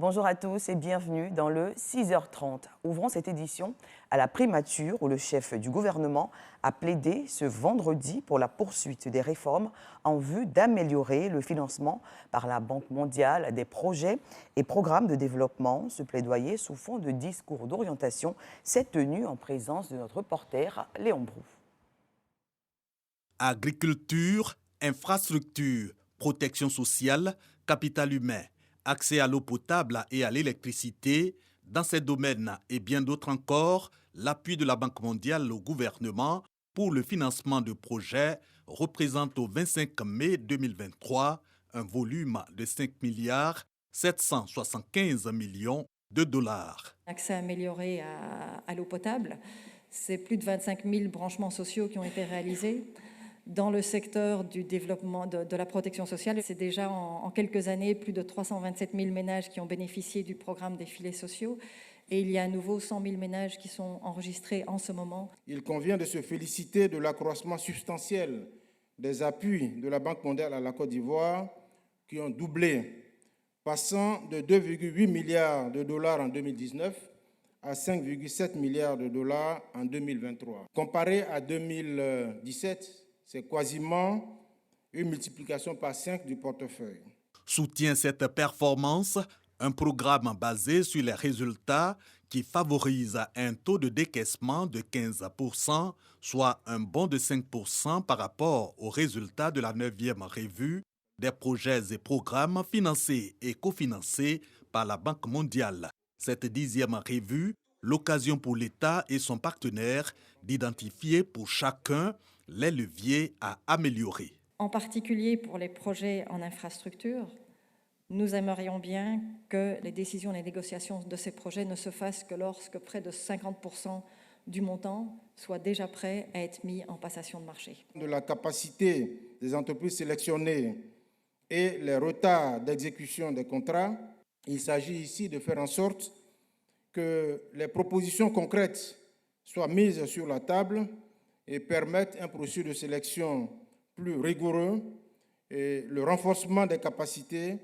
Bonjour à tous et bienvenue dans le 6h30. Ouvrons cette édition à la primature où le chef du gouvernement a plaidé ce vendredi pour la poursuite des réformes en vue d'améliorer le financement par la Banque mondiale des projets et programmes de développement. Ce plaidoyer sous fond de discours d'orientation s'est tenu en présence de notre reporter Léon Brou. Agriculture, infrastructure, protection sociale, capital humain, accès à l'eau potable et à l'électricité, dans ces domaines et bien d'autres encore, l'appui de la Banque mondiale au gouvernement pour le financement de projets représente au 25 mai 2023 un volume de 5 milliards 775 millions de dollars. Accès amélioré à l'eau potable, c'est plus de 25 000 branchements sociaux qui ont été réalisés. Dans le secteur du développement de la protection sociale, c'est déjà en quelques années plus de 327 000 ménages qui ont bénéficié du programme des filets sociaux et il y a à nouveau 100 000 ménages qui sont enregistrés en ce moment. Il convient de se féliciter de l'accroissement substantiel des appuis de la Banque mondiale à la Côte d'Ivoire qui ont doublé, passant de 2,8 milliards de dollars en 2019 à 5,7 milliards de dollars en 2023. Comparé à 2017, c'est quasiment une multiplication par 5 du portefeuille. Soutient cette performance un programme basé sur les résultats qui favorise un taux de décaissement de 15%, soit un bond de 5% par rapport aux résultats de la 9e revue des projets et programmes financés et cofinancés par la Banque mondiale. Cette 10e revue, l'occasion pour l'État et son partenaire d'identifier pour chacun les leviers à améliorer. En particulier pour les projets en infrastructure, nous aimerions bien que les décisions et les négociations de ces projets ne se fassent que lorsque près de 50% du montant soit déjà prêt à être mis en passation de marché. De la capacité des entreprises sélectionnées et les retards d'exécution des contrats, il s'agit ici de faire en sorte que les propositions concrètes soient mises sur la table et permettent un processus de sélection plus rigoureux et le renforcement des capacités,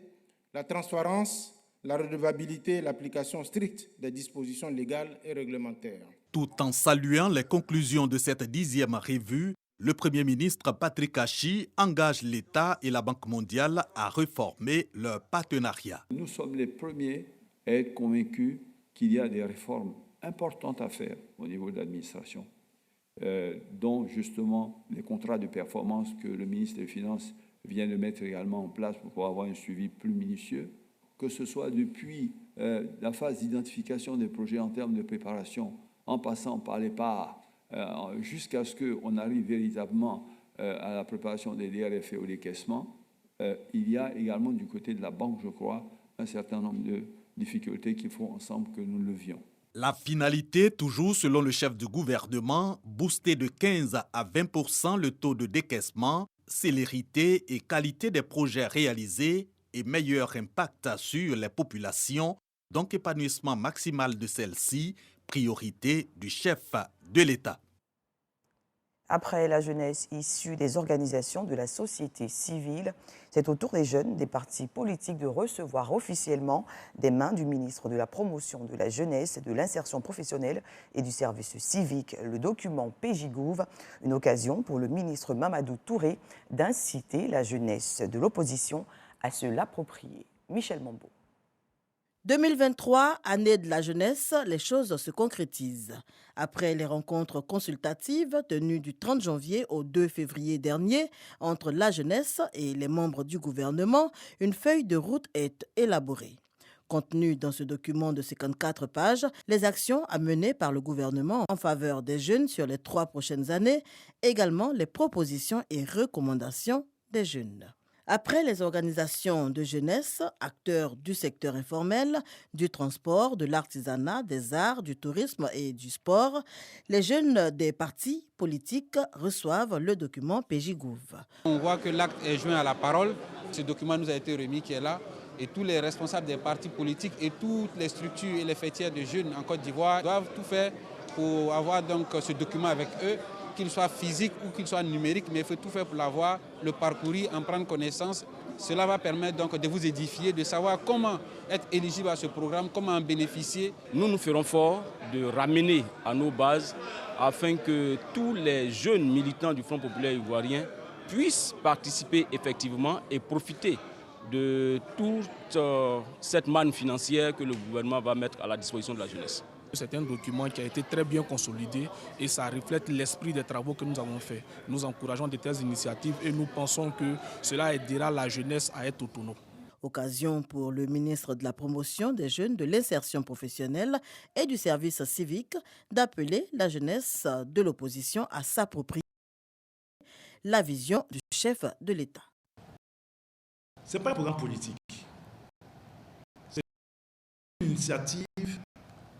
la transparence, la redevabilité et l'application stricte des dispositions légales et réglementaires. Tout en saluant les conclusions de cette 10e revue, le Premier ministre Patrick Achi engage l'État et la Banque mondiale à réformer leur partenariat. Nous sommes les premiers à être convaincus qu'il y a des réformes importantes à faire au niveau de l'administration, dont justement les contrats de performance que le ministre des Finances vient de mettre également en place pour pouvoir avoir un suivi plus minutieux, que ce soit depuis la phase d'identification des projets en termes de préparation, en passant par les parts, jusqu'à ce qu'on arrive véritablement à la préparation des DRF et au décaissement. Il y a également du côté de la banque, je crois, un certain nombre de difficultés qu'il faut ensemble que nous levions. La finalité, toujours selon le chef du gouvernement, booster de 15 à 20% le taux de décaissement, célérité et qualité des projets réalisés et meilleur impact sur les populations, donc épanouissement maximal de celles-ci, priorité du chef de l'État. Après la jeunesse issue des organisations de la société civile, c'est au tour des jeunes des partis politiques de recevoir officiellement des mains du ministre de la Promotion de la Jeunesse, de l'Insertion professionnelle et du Service civique le document PJGouv, une occasion pour le ministre Mamadou Touré d'inciter la jeunesse de l'opposition à se l'approprier. Michel Mambo. 2023, année de la jeunesse, les choses se concrétisent. Après les rencontres consultatives tenues du 30 janvier au 2 février dernier entre la jeunesse et les membres du gouvernement, une feuille de route est élaborée. Contenues dans ce document de 54 pages, les actions à mener par le gouvernement en faveur des jeunes sur les 3 prochaines années, également les propositions et recommandations des jeunes. Après les organisations de jeunesse, acteurs du secteur informel, du transport, de l'artisanat, des arts, du tourisme et du sport, les jeunes des partis politiques reçoivent le document PJGouv. On voit que l'acte est joint à la parole. Ce document nous a été remis qui est là. Et tous les responsables des partis politiques et toutes les structures et les fêtières de jeunes en Côte d'Ivoire doivent tout faire pour avoir donc ce document avec eux, qu'il soit physique ou qu'il soit numérique, mais il faut tout faire pour l'avoir, le parcourir, en prendre connaissance Cela va permettre donc de vous édifier, de savoir comment être éligible à ce programme, comment en bénéficier. Nous ferons fort de ramener à nos bases afin que tous les jeunes militants du Front populaire ivoirien puissent participer effectivement et profiter de toute cette manne financière que le gouvernement va mettre à la disposition de la jeunesse. C'est un document qui a été très bien consolidé et ça reflète l'esprit des travaux que nous avons faits. Nous encourageons de telles initiatives et nous pensons que cela aidera la jeunesse à être autonome. Occasion pour le ministre de la Promotion des jeunes, de l'insertion professionnelle et du service civique d'appeler la jeunesse de l'opposition à s'approprier la vision du chef de l'État. Ce n'est pas un programme politique. C'est une initiative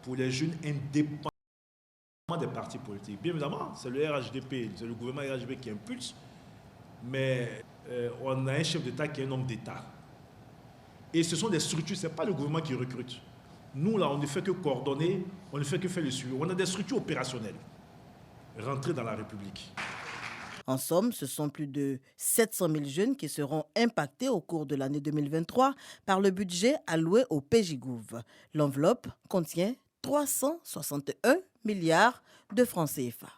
pour les jeunes indépendamment des partis politiques. Bien évidemment, c'est le RHDP, c'est le gouvernement RHDP qui impulse, mais on a un chef d'État qui est un homme d'État. Et ce sont des structures, ce n'est pas le gouvernement qui recrute. Nous, là, on ne fait que coordonner, on ne fait que faire le suivi. On a des structures opérationnelles. Rentrer dans la République. En somme, ce sont plus de 700 000 jeunes qui seront impactés au cours de l'année 2023 par le budget alloué au PGGouv. L'enveloppe contient 361 milliards de francs CFA.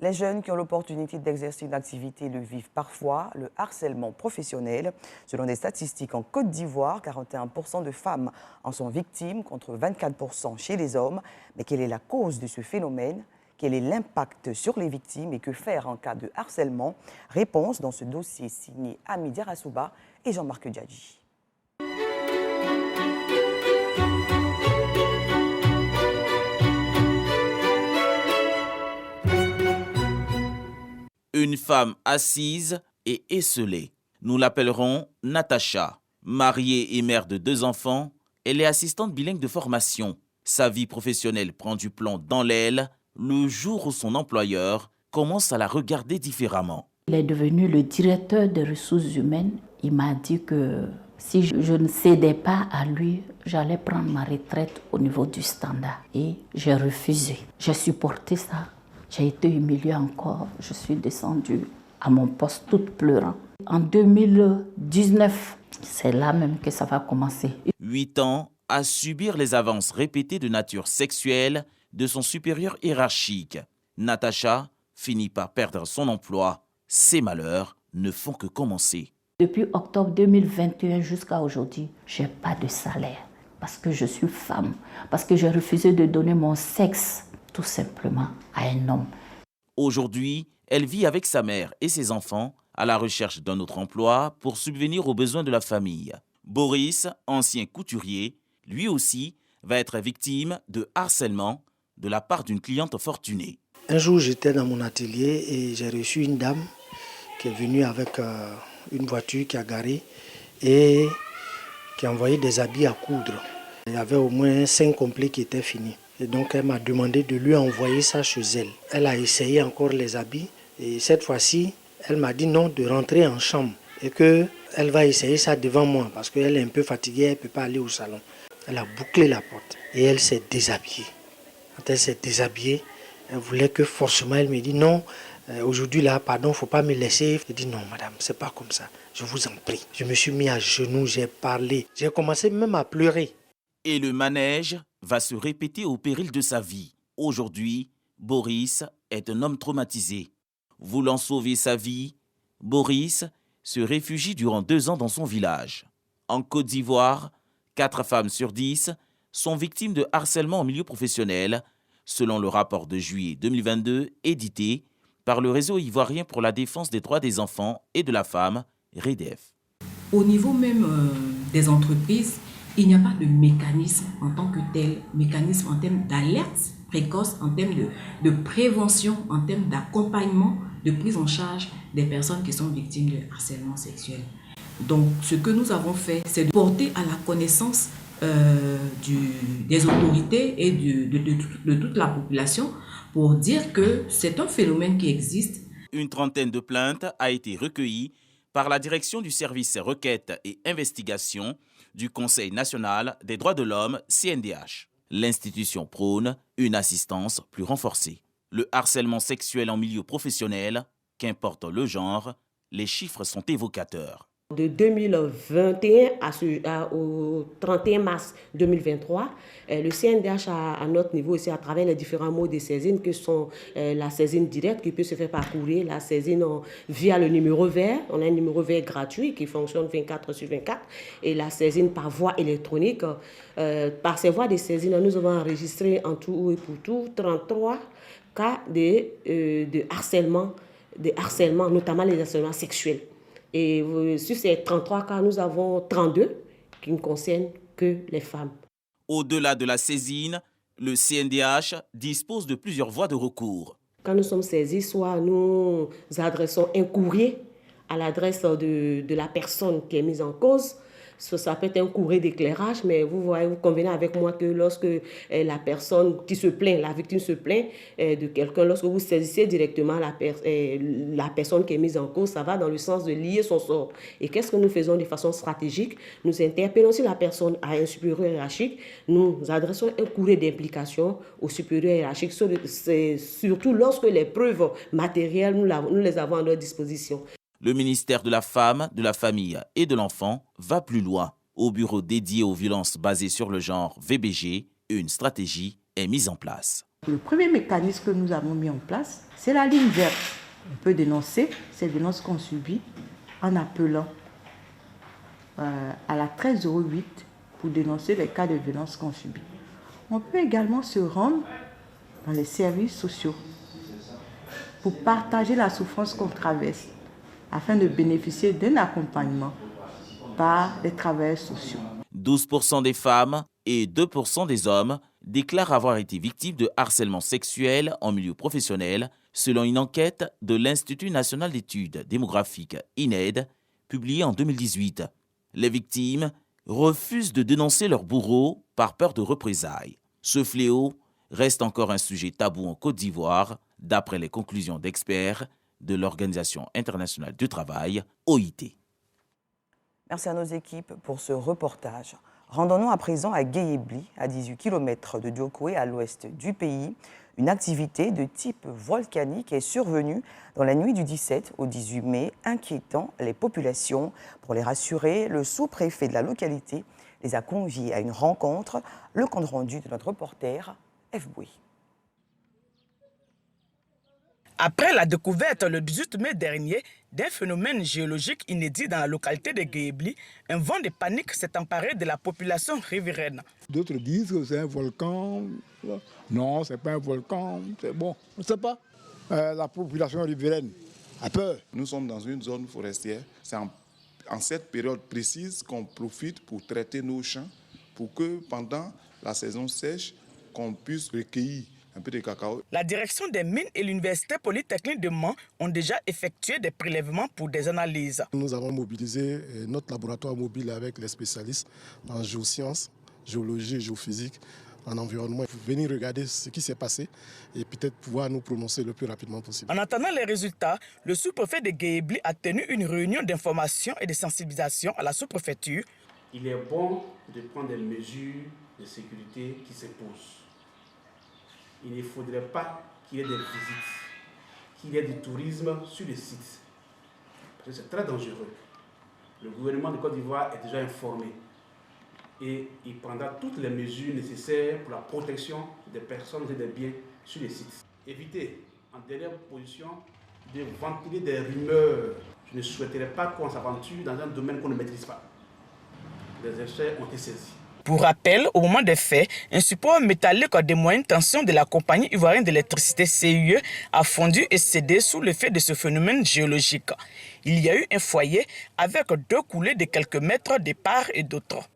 Les jeunes qui ont l'opportunité d'exercer une activité le vivent parfois, le harcèlement professionnel. Selon des statistiques en Côte d'Ivoire, 41% de femmes en sont victimes contre 24% chez les hommes. Mais quelle est la cause de ce phénomène ? Quel est l'impact sur les victimes et que faire en cas de harcèlement? Réponse dans ce dossier signé Ami Diarasouba et Jean-Marc Djadji. Une femme assise et esselée. Nous l'appellerons Natacha. Mariée et mère de 2 enfants, elle est assistante bilingue de formation. Sa vie professionnelle prend du plomb dans l'aile le jour où son employeur commence à la regarder différemment. Il est devenu le directeur des ressources humaines. Il m'a dit que si je ne cédais pas à lui, j'allais prendre ma retraite au niveau du standard. Et j'ai refusé. J'ai supporté ça. J'ai été humiliée encore. Je suis descendue à mon poste toute pleurant. En 2019, c'est là même que ça va commencer. 8 ans à subir les avances répétées de nature sexuelle de son supérieur hiérarchique. Natacha finit par perdre son emploi. Ses malheurs ne font que commencer. Depuis octobre 2021 jusqu'à aujourd'hui, je n'ai pas de salaire parce que je suis femme, parce que j'ai refusé de donner mon sexe tout simplement à un homme. Aujourd'hui, elle vit avec sa mère et ses enfants à la recherche d'un autre emploi pour subvenir aux besoins de la famille. Boris, ancien couturier, lui aussi va être victime de harcèlement de la part d'une cliente fortunée. Un jour, j'étais dans mon atelier et j'ai reçu une dame qui est venue avec une voiture qui a garé et qui a envoyé des habits à coudre. Il y avait au moins 5 complets qui étaient finis. Et donc, elle m'a demandé de lui envoyer ça chez elle. Elle a essayé encore les habits et cette fois-ci, elle m'a dit non, de rentrer en chambre et qu'elle va essayer ça devant moi parce qu'elle est un peu fatiguée, elle ne peut pas aller au salon. Elle a bouclé la porte et elle s'est déshabillée. Quand elle s'est déshabillée, elle voulait que forcément, elle me dit non, aujourd'hui là, pardon, il ne faut pas me laisser. Je dis non madame, c'est pas comme ça, je vous en prie. Je me suis mis à genoux, j'ai parlé, j'ai commencé même à pleurer. Et le manège va se répéter au péril de sa vie. Aujourd'hui, Boris est un homme traumatisé. Voulant sauver sa vie, Boris se réfugie durant 2 ans dans son village. En Côte d'Ivoire, 4 femmes sur 10 sont victimes de harcèlement en milieu professionnel, selon le rapport de juillet 2022 édité par le Réseau ivoirien pour la défense des droits des enfants et de la femme, REDEF. Au niveau même des entreprises, il n'y a pas de mécanisme en tant que tel, mécanisme en termes d'alerte précoce, en termes de prévention, en termes d'accompagnement, de prise en charge des personnes qui sont victimes de harcèlement sexuel. Donc, ce que nous avons fait, c'est de porter à la connaissance des autorités et de toute la population pour dire que c'est un phénomène qui existe. Une trentaine de plaintes a été recueillie par la direction du service requête et investigation du Conseil national des droits de l'homme, CNDH. L'institution prône une assistance plus renforcée. Le harcèlement sexuel en milieu professionnel, qu'importe le genre, les chiffres sont évocateurs. De 2021 au 31 mars 2023, le CNDH à notre niveau ici à travers les différents modes de saisine que sont la saisine directe qui peut se faire par courrier, la saisine via le numéro vert, on a un numéro vert gratuit qui fonctionne 24/24 et la saisine par voie électronique. Par ces voies de saisine, nous avons enregistré en tout et pour tout 33 cas de harcèlement, notamment les harcèlements sexuels. Et sur ces 33 cas, nous avons 32 qui ne concernent que les femmes. Au-delà de la saisine, le CNDH dispose de plusieurs voies de recours. Quand nous sommes saisis, soit nous adressons un courrier à l'adresse de la personne qui est mise en cause. Ça peut être un courrier d'éclairage, mais vous convenez avec moi que lorsque la personne qui se plaint, la victime se plaint de quelqu'un, lorsque vous saisissez directement la personne qui est mise en cause, ça va dans le sens de lier son sort. Et qu'est-ce que nous faisons de façon stratégique? Nous interpellons si la personne a un supérieur hiérarchique, nous adressons un courrier d'implication au supérieur hiérarchique, surtout lorsque les preuves matérielles, nous les avons à notre disposition. Le ministère de la Femme, de la Famille et de l'Enfant va plus loin. Au bureau dédié aux violences basées sur le genre VBG, une stratégie est mise en place. Le premier mécanisme que nous avons mis en place, c'est la ligne verte. On peut dénoncer ces violences qu'on subit en appelant à la 1308 pour dénoncer les cas de violences qu'on subit. On peut également se rendre dans les services sociaux pour partager la souffrance qu'on traverse, afin de bénéficier d'un accompagnement par les travailleurs sociaux. 12% des femmes et 2% des hommes déclarent avoir été victimes de harcèlement sexuel en milieu professionnel, selon une enquête de l'Institut national d'études démographiques INED, publiée en 2018. Les victimes refusent de dénoncer leur bourreau par peur de représailles. Ce fléau reste encore un sujet tabou en Côte d'Ivoire, d'après les conclusions d'experts de l'Organisation internationale du travail, OIT. Merci à nos équipes pour ce reportage. Rendons-nous à présent à Guéébli, à 18 km de Diokoué, à l'ouest du pays. Une activité de type volcanique est survenue dans la nuit du 17 au 18 mai, inquiétant les populations. Pour les rassurer, le sous-préfet de la localité les a conviés à une rencontre. Le compte rendu de notre reporter, F. Bouy. Après la découverte le 18 mai dernier d'un phénomène géologique inédit dans la localité de Guéébli, un vent de panique s'est emparé de la population riveraine. D'autres disent que c'est un volcan. Non, ce n'est pas un volcan. C'est bon, on ne sait pas. La population riveraine a peur. Nous sommes dans une zone forestière. C'est en cette période précise qu'on profite pour traiter nos champs pour que pendant la saison sèche, qu'on puisse recueillir un peu de cacao. La direction des mines et l'Université polytechnique de Mans ont déjà effectué des prélèvements pour des analyses. Nous avons mobilisé notre laboratoire mobile avec les spécialistes en géosciences, géologie et géophysique, en environnement. Pour venir regarder ce qui s'est passé et peut-être pouvoir nous prononcer le plus rapidement possible. En attendant les résultats, le sous-préfet de Guéébli a tenu une réunion d'information et de sensibilisation à la sous-préfecture. Il est bon de prendre des mesures de sécurité qui s'imposent. Il ne faudrait pas qu'il y ait des visites, qu'il y ait du tourisme sur les sites. Parce que c'est très dangereux. Le gouvernement de Côte d'Ivoire est déjà informé et il prendra toutes les mesures nécessaires pour la protection des personnes et des biens sur les sites. Évitez, en dernière position, de ventiler des rumeurs. Je ne souhaiterais pas qu'on s'aventure dans un domaine qu'on ne maîtrise pas. Les essais ont été saisis. Pour rappel, au moment des faits, un support métallique de moyenne tension de la compagnie ivoirienne d'électricité CIE a fondu et cédé sous l'effet de ce phénomène géologique. Il y a eu un foyer avec 2 coulées de quelques mètres de part et d'autre.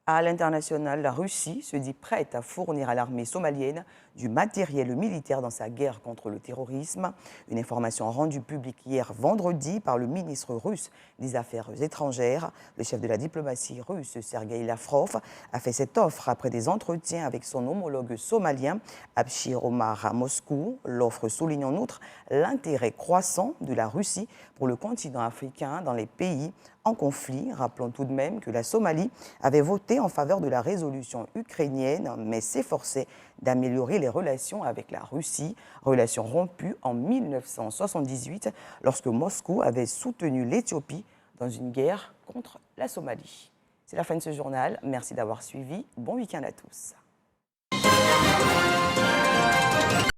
À l'international, la Russie se dit prête à fournir à l'armée somalienne du matériel militaire dans sa guerre contre le terrorisme. Une information rendue publique hier vendredi par le ministre russe des Affaires étrangères. Le chef de la diplomatie russe, Sergueï Lavrov, a fait cette offre après des entretiens avec son homologue somalien, Abshir Omar, à Moscou. L'offre souligne en outre l'intérêt croissant de la Russie pour le continent africain dans les pays en conflit. Rappelons tout de même que la Somalie avait voté en faveur de la résolution ukrainienne, mais s'efforçait d'améliorer les les relations avec la Russie, relations rompues en 1978 lorsque Moscou avait soutenu l'Éthiopie dans une guerre contre la Somalie. C'est la fin de ce journal. Merci d'avoir suivi. Bon week-end à tous.